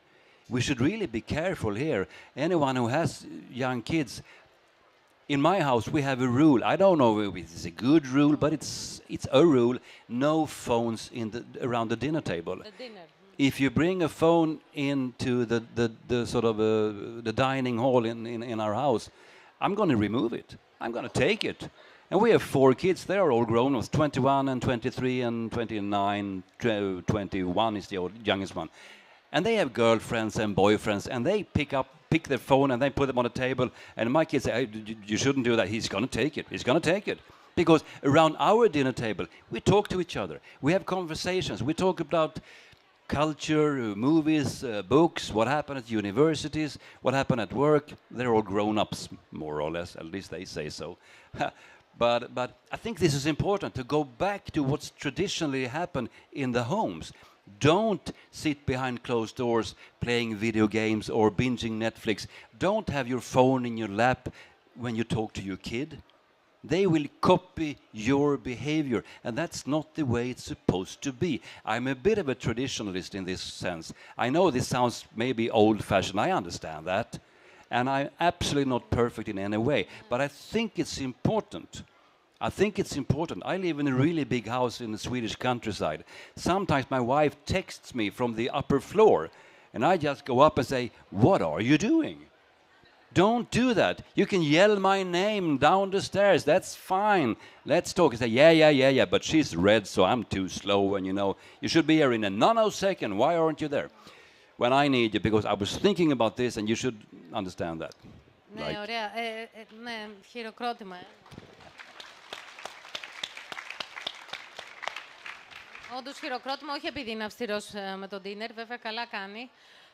We should really be careful here. Anyone who has young kids, in my house we have a rule. I don't know if it's a good rule, but it's a rule. No phones around the dinner table. The dinner. If you bring a phone into the sort of the dining hall in our house, I'm going to remove it. I'm going to take it. And we have 4 kids. They are all grown ups, 21 and 23 and 29, 21 is the youngest one. And they have girlfriends and boyfriends, and they pick their phone and they put them on the table. And my kids say, hey, you shouldn't do that. He's going to take it. He's going to take it. Because around our dinner table, we talk to each other. We have conversations. We talk about culture, movies, books, what happened at universities, what happened at work. They're all grown-ups, more or less. At least they say so. But I think this is important, to go back to what's traditionally happened in the homes. Don't sit behind closed doors playing video games or binging Netflix. Don't have your phone in your lap when you talk to your kid. They will copy your behavior, and that's not the way it's supposed to be. I'm a bit of a traditionalist in this sense. I know this sounds maybe old-fashioned, I understand that, and I'm absolutely not perfect in any way, but I think it's important. I live in a really big house in the Swedish countryside. Sometimes my wife texts me from the upper floor, and I just go up and say, what are you doing? Don't do that. You can yell my name down the stairs. That's fine. Let's talk. I say, yeah, but she's red, so I'm too slow, and you should be here in a nanosecond. Why aren't you there? When I need you, because I was thinking about this, and you should understand that. Ναι, ωραία. Ναι, χειροκρότημα. Όντως χειροκρότημα, όχι επειδή είναι αυστηρός με τον dinner, βέβαια καλά κάνει.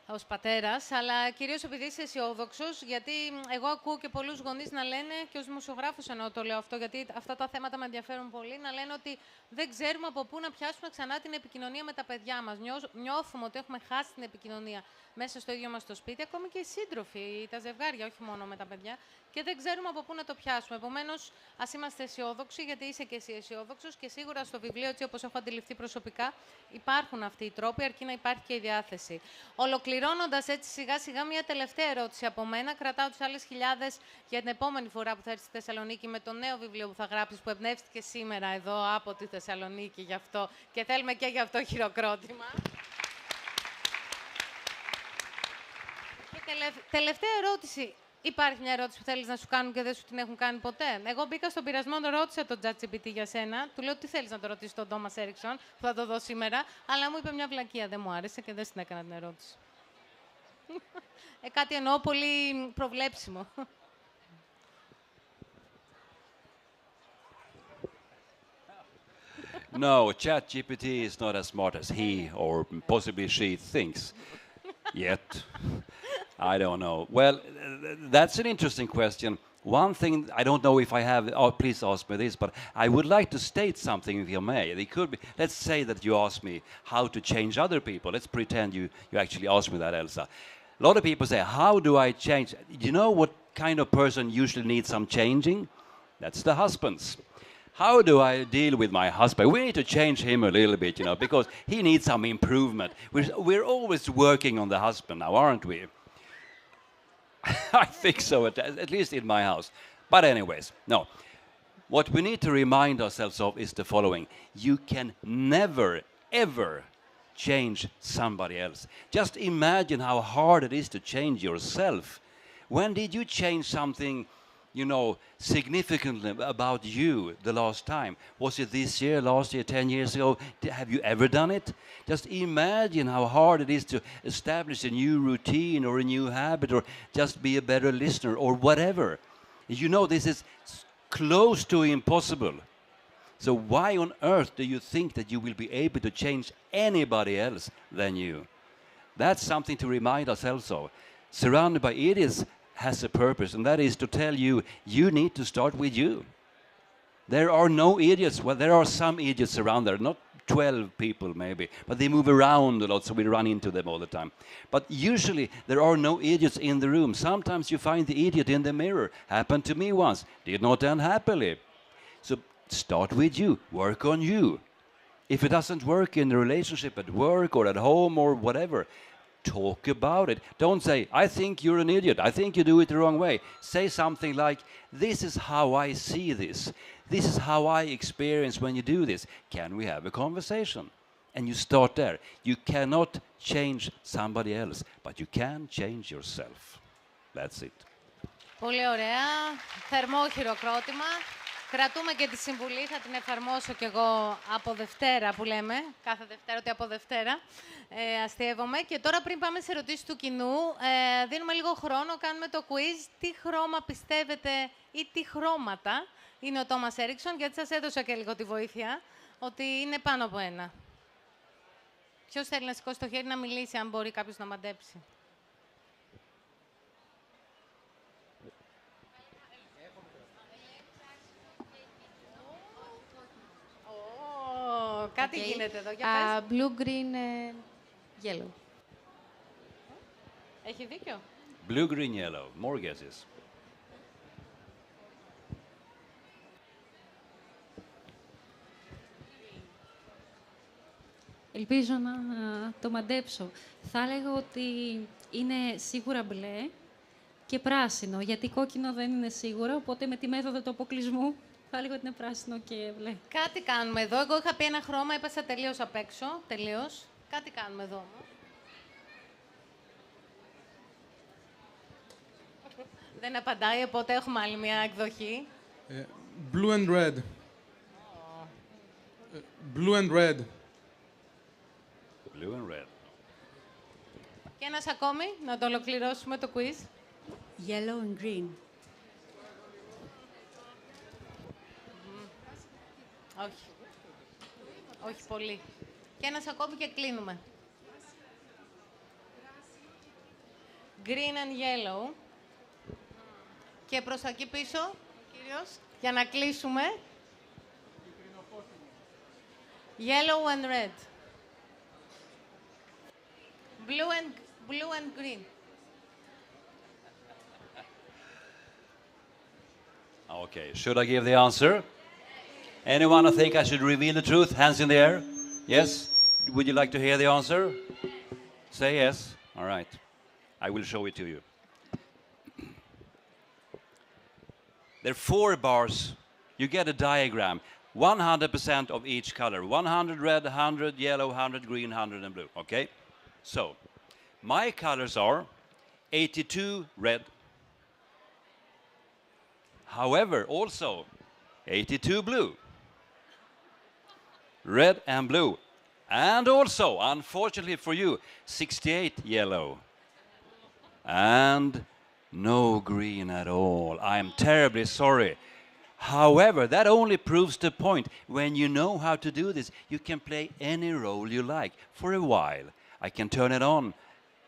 ως πατέρας, αλλά κυρίως επειδή είσαι αισιόδοξος, γιατί εγώ ακούω και πολλούς γονείς να λένε, και ως δημοσιογράφος εννοώ το λέω αυτό, γιατί αυτά τα θέματα με ενδιαφέρουν πολύ, να λένε ότι δεν ξέρουμε από πού να πιάσουμε ξανά την επικοινωνία με τα παιδιά μας. Νιώθουμε ότι έχουμε χάσει την επικοινωνία μέσα στο ίδιο μας το σπίτι, ακόμη και οι σύντροφοι, τα ζευγάρια, όχι μόνο με τα παιδιά, και δεν ξέρουμε από πού να το πιάσουμε. Επομένως, ας είμαστε αισιόδοξοι, γιατί είσαι και εσύ αισιόδοξος, και σίγουρα στο βιβλίο, έτσι όπως έχω αντιληφθεί προσωπικά, υπάρχουν αυτοί οι τρόποι, αρκεί να υπάρχει και η διάθεση. Ολοκληρώνοντας έτσι σιγά-σιγά, μια τελευταία ερώτηση από μένα. Κρατάω τις άλλες χιλιάδες για την επόμενη φορά που θα έρθει στη Θεσσαλονίκη με το νέο βιβλίο που θα γράψεις, που εμπνεύστηκε σήμερα εδώ από τη Θεσσαλονίκη γι' αυτό, και θέλουμε και γι' αυτό χειροκρότημα. Και τελευταία ερώτηση. Υπάρχει μια ερώτηση που θέλεις να σου κάνουν και δεν σου την έχουν κάνει ποτέ? Εγώ μπήκα στον πειρασμό, τον ρώτησα τον ChatGPT για σένα. Του λέω τι θέλεις να το ρωτήσεις τον Τόμας Έριξον, που θα το δω σήμερα. Αλλά μου είπε μια βλακεία, δεν μου άρεσε και δεν στην έκανα την ερώτηση. Κάτι εννοώ πολύ προβλέψιμο. No, ChatGPT is not as smart as he or possibly she thinks yet. I don't know. Well, that's an interesting question. One thing, I don't know if I have, oh, please ask me this, but I would like to state something, if you may. It could be, let's say that you ask me how to change other people. Let's pretend you actually asked me that, Elsa. A lot of people say, how do I change? You know what kind of person usually needs some changing? That's the husbands. How do I deal with my husband? We need to change him a little bit, you know, because he needs some improvement. We're always working on the husband now, aren't we? I think so, at least in my house. But anyways, no. What we need to remind ourselves of is the following. You can never, ever change somebody else. Just imagine how hard it is to change yourself. When did you change something, you know, significantly about you the last time? Was it this year, last year, 10 years ago? Have you ever done it? Just imagine how hard it is to establish a new routine or a new habit or just be a better listener or whatever. You know, this is close to impossible. So why on earth do you think that you will be able to change anybody else than you? That's something to remind ourselves of. Surrounded by idiots has a purpose, and that is to tell you, you need to start with you. There are no idiots. Well, there are some idiots around there, not 12 people maybe, but they move around a lot, so we run into them all the time. But usually there are no idiots in the room. Sometimes you find the idiot in the mirror. Happened to me once. Did not end happily. So start with you. Work on you. If it doesn't work in the relationship at work or at home or whatever, talk about it. Don't say, I think you're an idiot. I think you do it the wrong way. Say something like, this is how I see this. This is how I experience when you do this. Can we have a conversation? And you start there. You cannot change somebody else, but you can change yourself. That's it. Πολύ ωραία. Θερμό χειροκρότημα. Κρατούμε και τη συμβουλή, θα την εφαρμόσω κι εγώ από Δευτέρα που λέμε, κάθε Δευτέρα, ότι από Δευτέρα αστείευομαι. Και τώρα πριν πάμε σε ερωτήσεις του κοινού, δίνουμε λίγο χρόνο, κάνουμε το quiz. Τι χρώμα πιστεύετε ή τι χρώματα είναι ο Τόμας Έριξον, γιατί σας έδωσα και λίγο τη βοήθεια, ότι είναι πάνω από ένα. Ποιος θέλει να σηκώσει το χέρι να μιλήσει, αν μπορεί κάποιος να μαντέψει? Κάτι γίνεται εδώ. Για πες. Blue, green, yellow. Έχει δίκιο. Blue, green, yellow. More guesses. Ελπίζω να το μαντέψω. Θα έλεγα ότι είναι σίγουρα μπλε και πράσινο, γιατί κόκκινο δεν είναι σίγουρο, οπότε με τη μέθοδο του αποκλεισμού θα έλεγα ότι είναι πράσινο και μπλε. Κάτι κάνουμε εδώ. Εγώ είχα πει ένα χρώμα, έπεσα τελείως απ' έξω. Τελείως. Κάτι κάνουμε εδώ όμως. Δεν απαντάει, οπότε έχουμε άλλη μια εκδοχή. Blue and red. Blue and red. Blue and red. Και ένας ακόμη, να το ολοκληρώσουμε το quiz. Yellow and green. Όχι. Όχι πολύ. Και ένας ακόμη και κλείνουμε. green and yellow. Και προς εκεί πίσω, ο κύριος, για να κλείσουμε. Yellow and red. Blue and green. Okay, should I give the answer? Anyone who think I should reveal the truth? Hands in the air. Yes? Would you like to hear the answer? Say yes. All right. I will show it to you. There are 4 bars. You get a diagram. 100% of each color. 100 red, 100 yellow, 100 green, 100 and blue. Okay? So, my colors are 82 red. However, also 82 blue. Red and blue. And also, unfortunately for you, 68 yellow. And no green at all. I am terribly sorry. However, that only proves the point. When you know how to do this, you can play any role you like for a while. I can turn it on,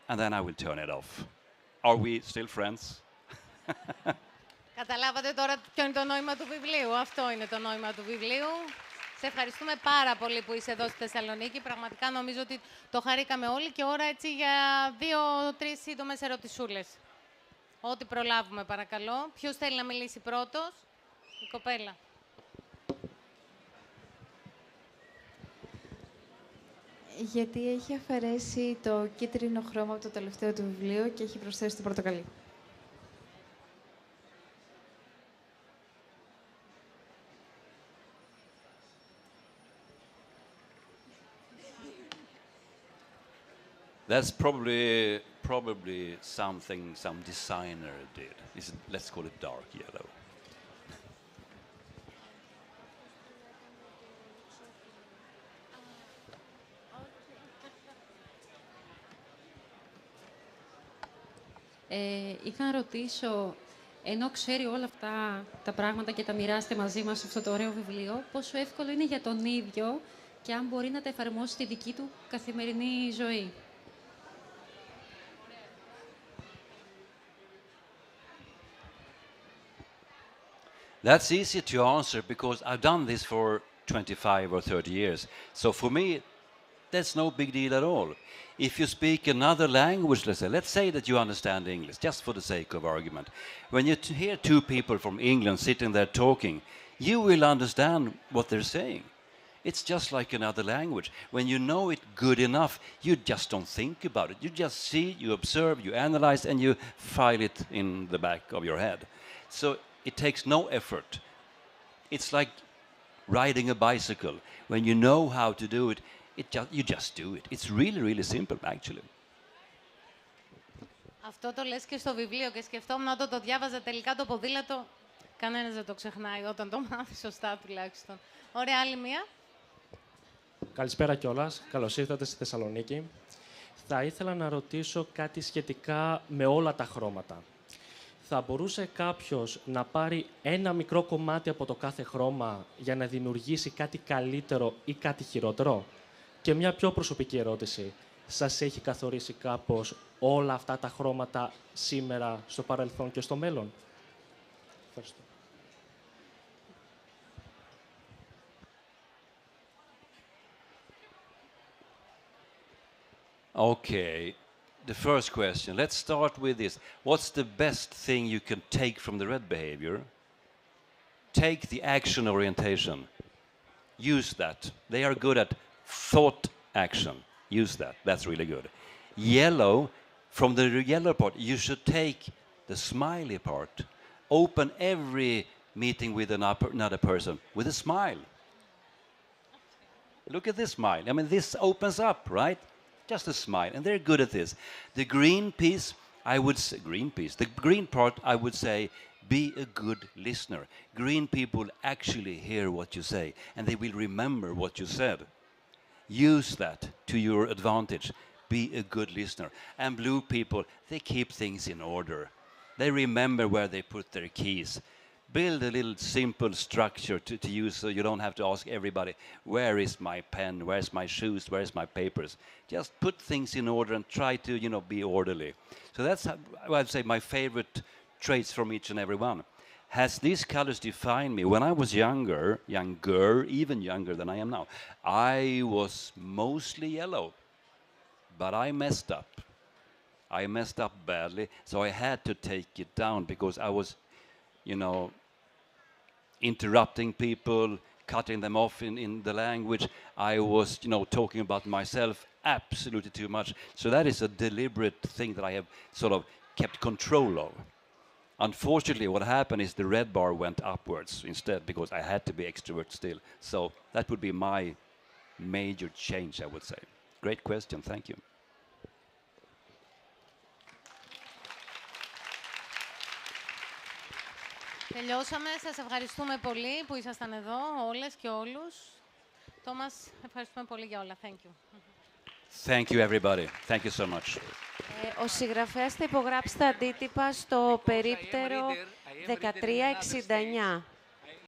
and then I will turn it off. Are we still friends? Καταλάβατε τώρα ποιο είναι το νόημα του βιβλίου. Αυτό είναι το νόημα του βιβλίου. Σε ευχαριστούμε πάρα πολύ που είσαι εδώ στη Θεσσαλονίκη. Πραγματικά νομίζω ότι το χαρήκαμε όλοι και ώρα έτσι για 2-3 σύντομες ερωτησούλες. Ό,τι προλάβουμε, παρακαλώ. Ποιος θέλει να μιλήσει πρώτος? Η κοπέλα. Γιατί έχει αφαιρέσει το κίτρινο χρώμα από το τελευταίο του βιβλίο και έχει προσθέσει το πορτοκαλί. That's probably something some designer did. Let's call it dark yellow. Είχα να ρωτήσω, ενώ ξέρει όλα αυτά τα πράγματα και τα μοιράστε μαζί μας σε αυτό το ωραίο βιβλίο, πόσο εύκολο είναι για τον ίδιο και αν μπορεί να τα εφαρμόσει στη δική του καθημερινή ζωή. That's easy to answer because I've done this for 25 or 30 years. So for me, that's no big deal at all. If you speak another language, let's say that you understand English, just for the sake of argument. When you hear 2 people from England sitting there talking, you will understand what they're saying. It's just like another language. When you know it good enough, you just don't think about it. You just see, you observe, you analyze, and you file it in the back of your head. So it takes no effort. It's like riding a bicycle. When you know how to do it, you just do it. It's really, really simple, actually. Αυτό το λες και στο βιβλίο και σκεφτόμουν όταν το διάβαζα τελικά το ποδήλατο. Κανένας δεν το ξεχνάει όταν το μάθει σωστά τουλάχιστον. Ωραία, άλλη μία. Καλησπέρα κιόλας. Καλώς ήρθατε στη Θεσσαλονίκη. Θα ήθελα να ρωτήσω κάτι σχετικά με όλα τα χρώματα. Θα μπορούσε κάποιος να πάρει ένα μικρό κομμάτι από το κάθε χρώμα για να δημιουργήσει κάτι καλύτερο ή κάτι χειρότερο? Και μια πιο προσωπική ερώτηση. Σας έχει καθορίσει κάπως όλα αυτά τα χρώματα σήμερα, στο παρελθόν και στο μέλλον? Ευχαριστώ. Okay, the first question. Let's start with this. What's the best thing you can take from the red behavior? Take the action orientation. Use that. They are good at thought action. Use that. That's really good. Yellow, from the yellow part, you should take the smiley part. Open every meeting with another person with a smile. Look at this smile. I mean, this opens up, right? Just a smile. And they're good at this. The green piece, I would say, the green part, I would say, be a good listener. Green people actually hear what you say, and they will remember what you said. Use that to your advantage. Be a good listener. And blue people, they keep things in order. They remember where they put their keys. build a little simple structure to use so you don't have to ask everybody, where is my pen, where's my shoes, where's my papers? Just put things in order and try to, you know, be orderly. So that's, I'd say, my favorite traits from each and every one. Has these colors defined me? When I was younger, even younger than I am now, I was mostly yellow, but I messed up. I messed up badly, so I had to take it down because I was, you know, interrupting people, cutting them off in the language. I was, you know, talking about myself absolutely too much. So that is a deliberate thing that I have sort of kept control of. Unfortunately, what happened is the red bar went upwards instead because I had to be extrovert still. So that would be my major change, I would say. Great question, thank you. Τελειώσαμε. Σας ευχαριστούμε πολύ που ήσασταν εδώ, όλες και όλους. Τόμας, ευχαριστούμε πολύ για όλα. Thank you. Thank you, everybody. Thank you so much. Ο συγγραφέας θα υπογράψει τα αντίτυπα στο περίπτερο 1369.